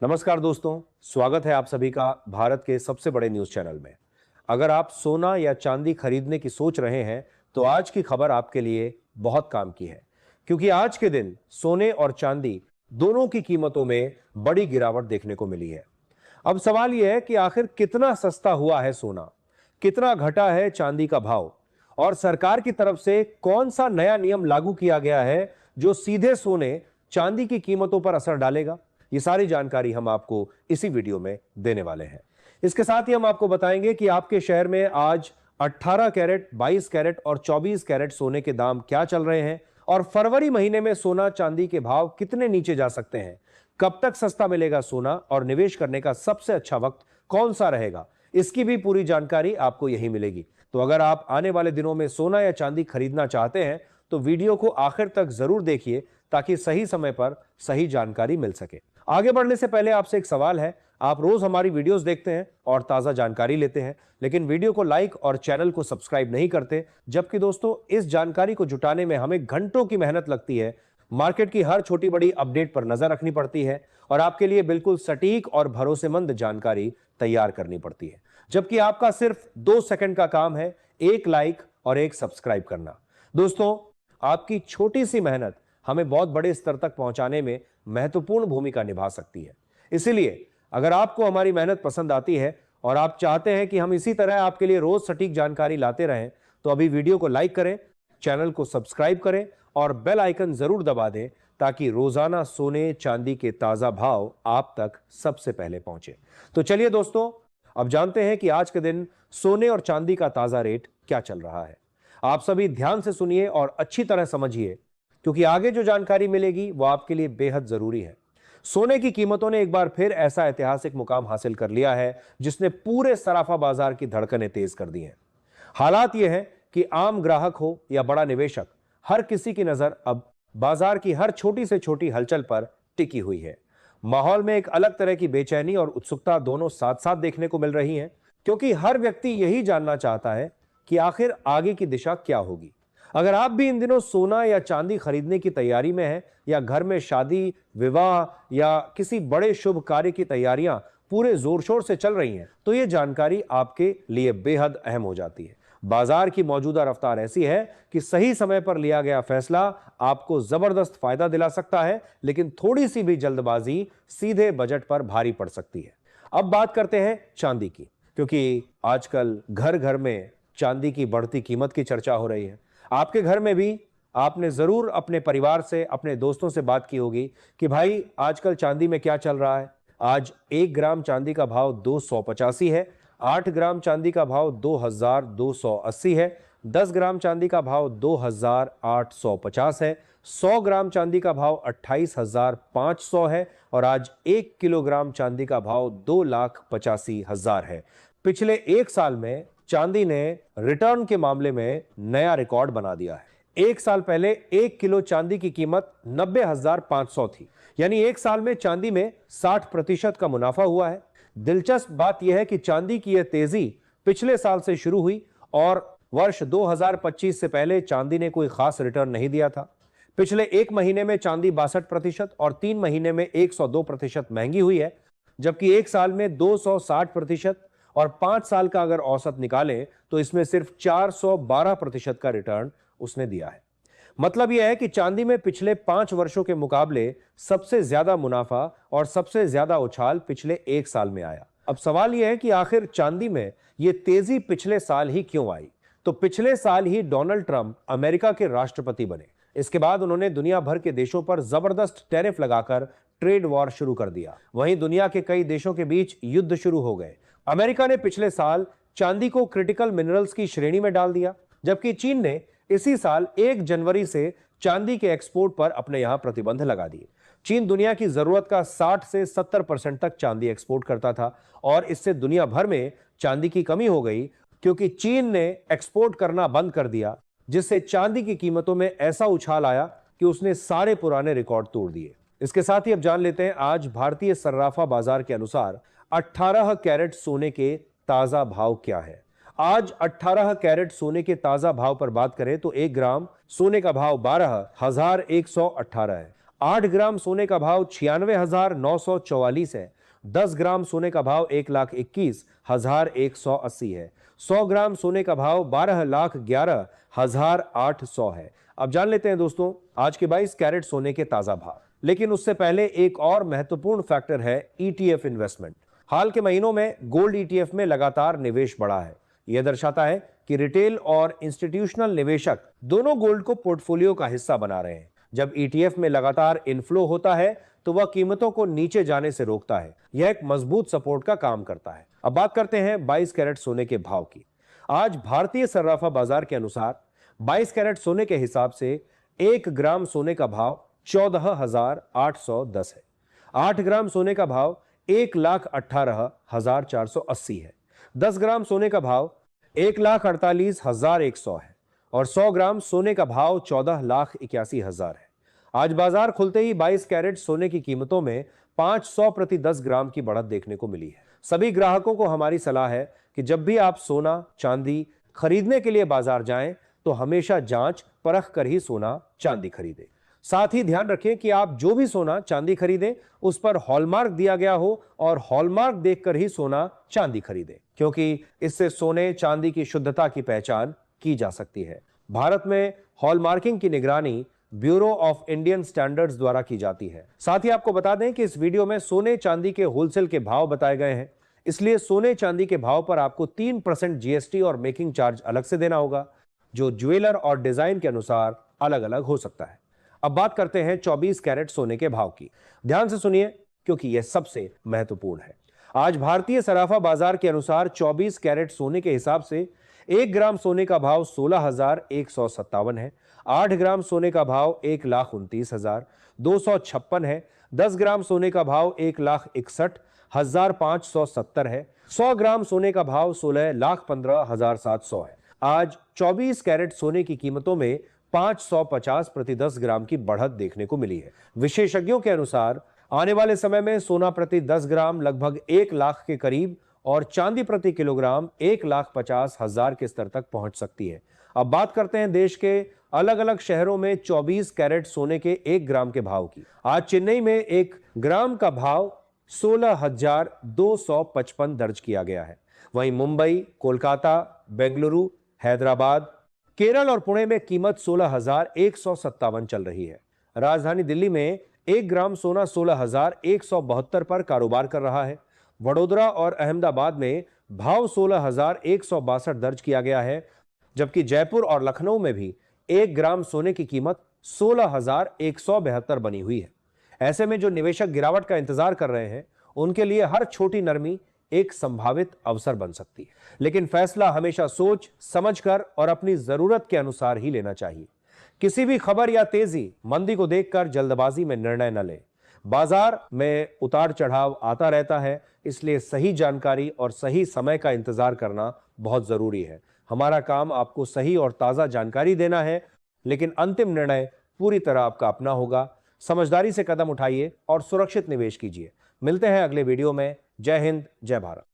नमस्कार दोस्तों, स्वागत है आप सभी का भारत के सबसे बड़े न्यूज चैनल में। अगर आप सोना या चांदी खरीदने की सोच रहे हैं तो आज की खबर आपके लिए बहुत काम की है, क्योंकि आज के दिन सोने और चांदी दोनों की कीमतों में बड़ी गिरावट देखने को मिली है। अब सवाल यह है कि आखिर कितना सस्ता हुआ है सोना, कितना घटा है चांदी का भाव और सरकार की तरफ से कौन सा नया नियम लागू किया गया है जो सीधे सोने चांदी की कीमतों पर असर डालेगा। ये सारी जानकारी हम आपको इसी वीडियो में देने वाले हैं। इसके साथ ही हम आपको बताएंगे कि आपके शहर में आज 18 कैरेट, 22 कैरेट और 24 कैरेट सोने के दाम क्या चल रहे हैं और फरवरी महीने में सोना चांदी के भाव कितने नीचे जा सकते हैं, कब तक सस्ता मिलेगा सोना और निवेश करने का सबसे अच्छा वक्त कौन सा रहेगा, इसकी भी पूरी जानकारी आपको यही मिलेगी। तो अगर आप आने वाले दिनों में सोना या चांदी खरीदना चाहते हैं तो वीडियो को आखिर तक जरूर देखिए ताकि सही समय पर सही जानकारी मिल सके। आगे बढ़ने से पहले आपसे एक सवाल है, आप रोज हमारी वीडियोस देखते हैं और ताजा जानकारी लेते हैं, लेकिन वीडियो को लाइक और चैनल को सब्सक्राइब नहीं करते, जबकि दोस्तों इस जानकारी को जुटाने में हमें घंटों की मेहनत लगती है। मार्केट की हर छोटी बड़ी अपडेट पर नजर रखनी पड़ती है और आपके लिए बिल्कुल सटीक और भरोसेमंद जानकारी तैयार करनी पड़ती है, जबकि आपका सिर्फ 2 सेकंड का काम है, एक लाइक और एक सब्सक्राइब करना। दोस्तों, आपकी छोटी सी मेहनत हमें बहुत बड़े स्तर तक पहुंचाने में महत्वपूर्ण भूमिका निभा सकती है। इसीलिए अगर आपको हमारी मेहनत पसंद आती है और आप चाहते हैं कि हम इसी तरह आपके लिए रोज सटीक जानकारी लाते रहें, तो अभी वीडियो को लाइक करें, चैनल को सब्सक्राइब करें और बेल आइकन जरूर दबा दें ताकि रोजाना सोने चांदी के ताजा भाव आप तक सबसे पहले पहुंचे। तो चलिए दोस्तों, अब जानते हैं कि आज के दिन सोने और चांदी का ताजा रेट क्या चल रहा है। आप सभी ध्यान से सुनिए और अच्छी तरह समझिए, क्योंकि आगे जो जानकारी मिलेगी वो आपके लिए बेहद जरूरी है। सोने की कीमतों ने एक बार फिर ऐसा ऐतिहासिक मुकाम हासिल कर लिया है जिसने पूरे सराफा बाजार की धड़कनें तेज कर दी हैं। हालात यह है कि आम ग्राहक हो या बड़ा निवेशक, हर किसी की नजर अब बाजार की हर छोटी से छोटी हलचल पर टिकी हुई है। माहौल में एक अलग तरह की बेचैनी और उत्सुकता दोनों साथ साथ देखने को मिल रही हैं, क्योंकि हर व्यक्ति यही जानना चाहता है कि आखिर आगे की दिशा क्या होगी। अगर आप भी इन दिनों सोना या चांदी खरीदने की तैयारी में हैं या घर में शादी, विवाह या किसी बड़े शुभ कार्य की तैयारियां पूरे जोर शोर से चल रही हैं, तो यह जानकारी आपके लिए बेहद अहम हो जाती है। बाजार की मौजूदा रफ्तार ऐसी है कि सही समय पर लिया गया फैसला आपको जबरदस्त फायदा दिला सकता है, लेकिन थोड़ी सी भी जल्दबाजी सीधे बजट पर भारी पड़ सकती है। अब बात करते हैं चांदी की, क्योंकि आजकल घर घर में चांदी की बढ़ती कीमत की चर्चा हो रही है। आपके घर में भी आपने जरूर अपने परिवार से, अपने दोस्तों से बात की होगी कि भाई आजकल चांदी में क्या चल रहा है। आज 1 ग्राम चांदी का भाव 285 है, 8 ग्राम चांदी का भाव 2280 है, 10 ग्राम चांदी का भाव 2850 है, 100 ग्राम चांदी का भाव 28,500 है और आज 1 किलोग्राम चांदी का भाव 2,85,000 है। पिछले 1 साल में चांदी ने रिटर्न के मामले में नया रिकॉर्ड बना दिया है। 1 साल पहले 1 किलो चांदी की कीमत 90,500 थी, यानी 1 साल में चांदी में 60% का मुनाफा हुआ है। दिलचस्प बात यह है कि चांदी की यह तेजी पिछले साल से शुरू हुई और वर्ष 2025 से पहले चांदी ने कोई खास रिटर्न नहीं दिया था। पिछले 1 महीने में चांदी 62% और 3 महीने में 102% महंगी हुई है, जबकि 1 साल में 260% और 5 साल का अगर औसत निकालें तो इसमें सिर्फ 412% का रिटर्न उसने दिया है। मतलब यह है कि चांदी में पिछले 5 वर्षों के मुकाबले सबसे ज्यादा मुनाफा और सबसे ज्यादा उछाल पिछले 1 साल में आया। अब सवाल यह है कि आखिर चांदी में यह तेजी पिछले साल ही क्यों आई? तो पिछले साल ही डोनाल्ड ट्रंप अमेरिका के राष्ट्रपति बने। इसके बाद उन्होंने दुनिया भर के देशों पर जबरदस्त टैरिफ लगाकर ट्रेड वॉर शुरू कर दिया। वहीं दुनिया के कई देशों के बीच युद्ध शुरू हो गए। अमेरिका ने पिछले साल चांदी को क्रिटिकल मिनरल्स की श्रेणी में डाल दिया, जबकि चीन ने इसी साल 1 जनवरी से चांदी के एक्सपोर्ट पर अपने यहां प्रतिबंध लगा दिए। चीन दुनिया की जरूरत का 60 से 70% तक चांदी एक्सपोर्ट करता था और इससे दुनिया भर में चांदी की कमी हो गई, क्योंकि चीन ने एक्सपोर्ट करना बंद कर दिया, जिससे चांदी की कीमतों में ऐसा उछाल आया कि उसने सारे पुराने रिकॉर्ड तोड़ दिए। इसके साथ ही अब जान लेते हैं आज भारतीय सर्राफा बाजार के अनुसार 18 कैरेट सोने के ताजा भाव क्या है। आज 18 कैरेट सोने के ताजा भाव पर बात करें तो 1 ग्राम सोने का भाव 12,118 है। 8 ग्राम सोने का भाव 96,944 है। 10 ग्राम सोने का भाव 1,21,180 है। 100 ग्राम सोने का भाव 12,11,800 है। अब जान लेते हैं दोस्तों आज के 22 कैरेट सोने के ताजा भाव। लेकिन उससे पहले एक और महत्वपूर्ण फैक्टर है ईटीएफ इन्वेस्टमेंट। हाल के महीनों में गोल्ड ईटीएफ में लगातार निवेश बढ़ा है। यह दर्शाता है कि रिटेल और इंस्टीट्यूशनल निवेशक दोनों गोल्ड को पोर्टफोलियो का हिस्सा बना रहे हैं। जब ईटीएफ में लगातार इनफ्लो होता है तो वह कीमतों को नीचे जाने से रोकता है। यह एक मजबूत सपोर्ट का काम करता है। अब बात करते हैं 22 कैरेट सोने के भाव की। आज भारतीय सर्राफा बाजार के अनुसार 22 कैरेट सोने के हिसाब से 1 ग्राम सोने का भाव 14,810 है। 8 ग्राम सोने का भाव 1,18,480 है। 10 ग्राम सोने का भाव 1,48,100 है और 100 ग्राम सोने का भाव 14,81,000 है। आज बाजार खुलते ही 22 कैरेट सोने की कीमतों में 500 प्रति 10 ग्राम की बढ़त देखने को मिली है। सभी ग्राहकों को हमारी सलाह है कि जब भी आप सोना चांदी खरीदने के लिए बाजार जाएं तो हमेशा जांच परख कर ही सोना चांदी खरीदें। साथ ही ध्यान रखें कि आप जो भी सोना चांदी खरीदें उस पर हॉलमार्क दिया गया हो और हॉलमार्क देखकर ही सोना चांदी खरीदें, क्योंकि इससे सोने चांदी की शुद्धता की पहचान की जा सकती है। भारत में हॉलमार्किंग की निगरानी ब्यूरो ऑफ इंडियन स्टैंडर्ड्स द्वारा की जाती है। साथ ही आपको बता दें कि इस वीडियो में सोने चांदी के होलसेल के भाव बताए गए हैं, इसलिए सोने चांदी के भाव पर आपको 3% जीएसटी और मेकिंग चार्ज अलग से देना होगा, जो ज्वेलर और डिजाइन के अनुसार अलग अलग हो सकता है। अब बात करते हैं 24 कैरेट सोने के भाव की। ध्यान से सुनिए क्योंकि यह सबसे महत्वपूर्ण है। आज भारतीय सराफा बाजार के अनुसार 24 कैरेट सोने के हिसाब से 1 ग्राम सोने का भाव 16,157 है। 8 ग्राम सोने का भाव 1,29,256 है। 10 ग्राम सोने का भाव 1,61,570 है। 100 ग्राम सोने का भाव 16,15,700 है। आज 24 कैरेट सोने की कीमतों में 550 प्रति 10 ग्राम की बढ़त देखने को मिली है। विशेषज्ञों के अनुसार आने वाले समय में सोना प्रति 10 ग्राम लगभग 1 लाख के करीब और चांदी प्रति किलोग्राम 1,50,000 के स्तर तक पहुंच सकती है। अब बात करते हैं देश के अलग अलग शहरों में 24 कैरेट सोने के 1 ग्राम के भाव की। आज चेन्नई में 1 ग्राम का भाव 16,255 दर्ज किया गया है। वहीं मुंबई, कोलकाता, बेंगलुरु, हैदराबाद, केरल और पुणे में कीमत 16,157 चल रही है। राजधानी दिल्ली में 1 ग्राम सोना 16,172 पर कारोबार कर रहा है। वडोदरा और अहमदाबाद में भाव 16,162 दर्ज किया गया है, जबकि जयपुर और लखनऊ में भी 1 ग्राम सोने की कीमत 16,172 बनी हुई है। ऐसे में जो निवेशक गिरावट का इंतजार कर रहे हैं उनके लिए हर छोटी नरमी एक संभावित अवसर बन सकती है, लेकिन फैसला हमेशा सोच समझकर और अपनी जरूरत के अनुसार ही लेना चाहिए। किसी भी खबर या तेजी मंदी को देखकर जल्दबाजी में निर्णय न लें। बाजार में उतार चढ़ाव आता रहता है, इसलिए सही जानकारी और सही समय का इंतजार करना बहुत जरूरी है। हमारा काम आपको सही और ताजा जानकारी देना है, लेकिन अंतिम निर्णय पूरी तरह आपका अपना होगा। समझदारी से कदम उठाइए और सुरक्षित निवेश कीजिए। मिलते हैं अगले वीडियो में। जय हिंद, जय भारत।